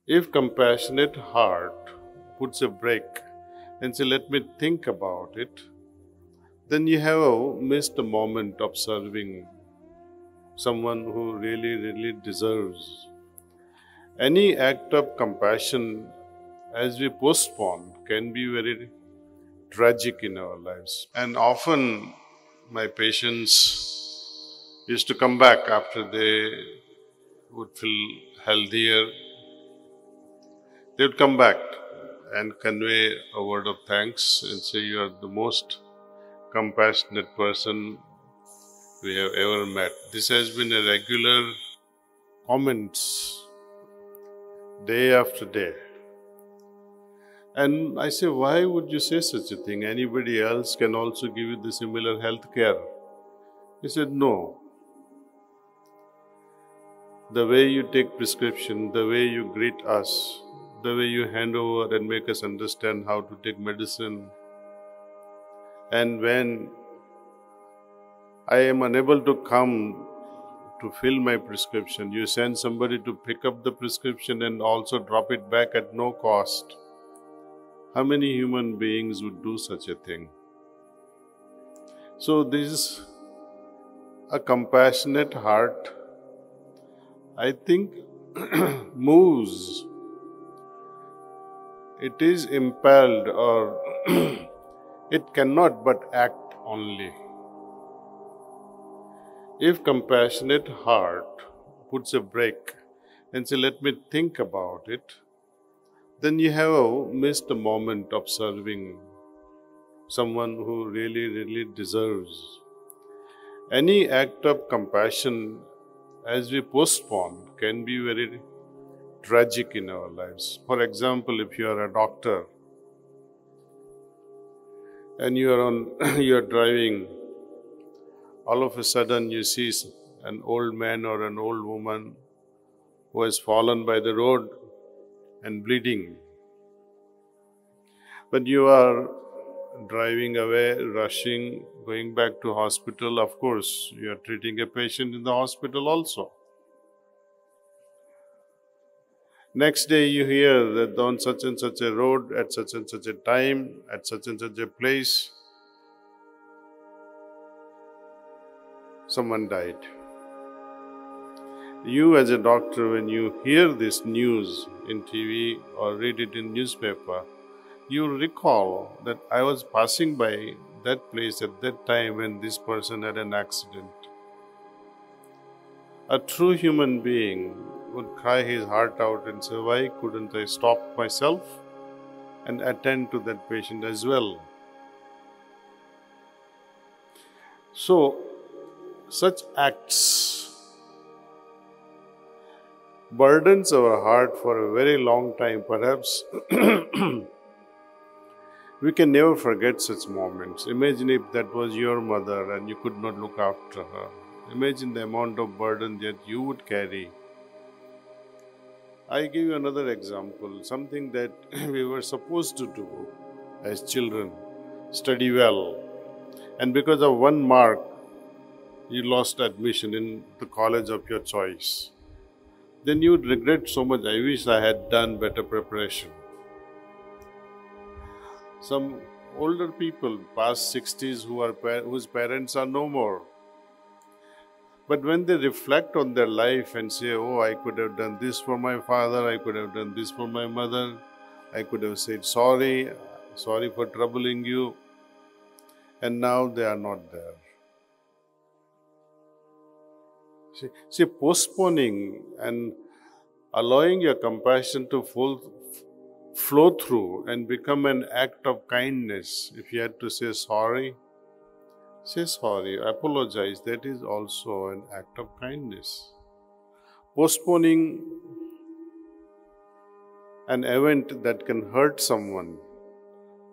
If compassionate heart puts a break and say, let me think about it, then you have missed a moment of serving someone who really deserves. Any act of compassion, as we postpone, can be very tragic in our lives. And often my patients used to come back after they would feel healthier. They would come back and convey a word of thanks and say, you are the most compassionate person we have ever met. This has been a regular comments day after day. And I say, why would you say such a thing? Anybody else can also give you the similar health care. He said, no. The way you take prescription, the way you greet us, the way you hand over and make us understand how to take medicine. And when I am unable to come to fill my prescription, you send somebody to pick up the prescription and also drop it back at no cost. How many human beings would do such a thing? So this is a compassionate heart, I think, moves. It is impelled, or it cannot but act only. If compassionate heart puts a break and say, let me think about it, then you have missed a moment of serving someone who really deserves. Any act of compassion, as we postpone, can be very tragic in our lives. For example, if you are a doctor and you are driving, all of a sudden you see an old man or an old woman who has fallen by the road and bleeding. But you are driving away, rushing, going back to hospital. Of course, you are treating a patient in the hospital also. Next day you hear that on such and such a road, at such and such a time, at such and such a place, someone died. You as a doctor, when you hear this news in TV or read it in newspaper, you recall that I was passing by that place at that time when this person had an accident. A true human being would cry his heart out and say, why couldn't I stop myself and attend to that patient as well? So, such acts burdens our heart for a very long time. Perhaps we can never forget such moments. Imagine if that was your mother and you could not look after her. Imagine the amount of burden that you would carry. I give you another example, something that we were supposed to do as children, study well. And because of 1 mark, you lost admission in the college of your choice. Then you would regret so much, I wish I had done better preparation. Some older people, past 60s, whose parents are no more. But when they reflect on their life and say, oh, I could have done this for my father, I could have done this for my mother, I could have said sorry for troubling you, and now they are not there. See, postponing and allowing your compassion to flow through and become an act of kindness. If you had to say sorry, apologize. That is also an act of kindness. Postponing an event that can hurt someone,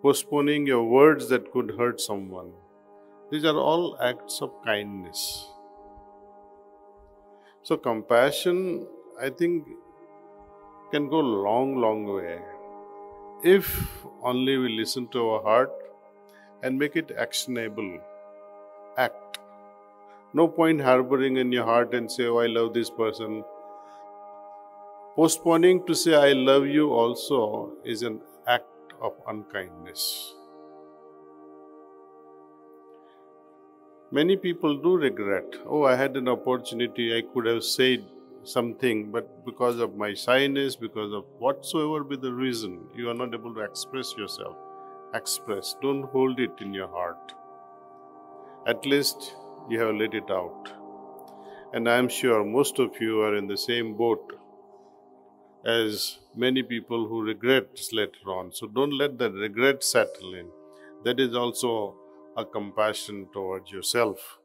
postponing your words that could hurt someone, these are all acts of kindness. So compassion, I think, can go long way if only we listen to our heart and make it actionable. Act. No point harboring in your heart and say, oh, I love this person. Postponing to say I love you also is an act of unkindness. Many people do regret, oh, I had an opportunity, I could have said something, but because of my shyness, because of whatsoever be the reason, you are not able to express yourself. Express, don't hold it in your heart. At least you have let it out. And I am sure most of you are in the same boat as many people who regret later on. So don't let that regret settle in. That is also a compassion towards yourself.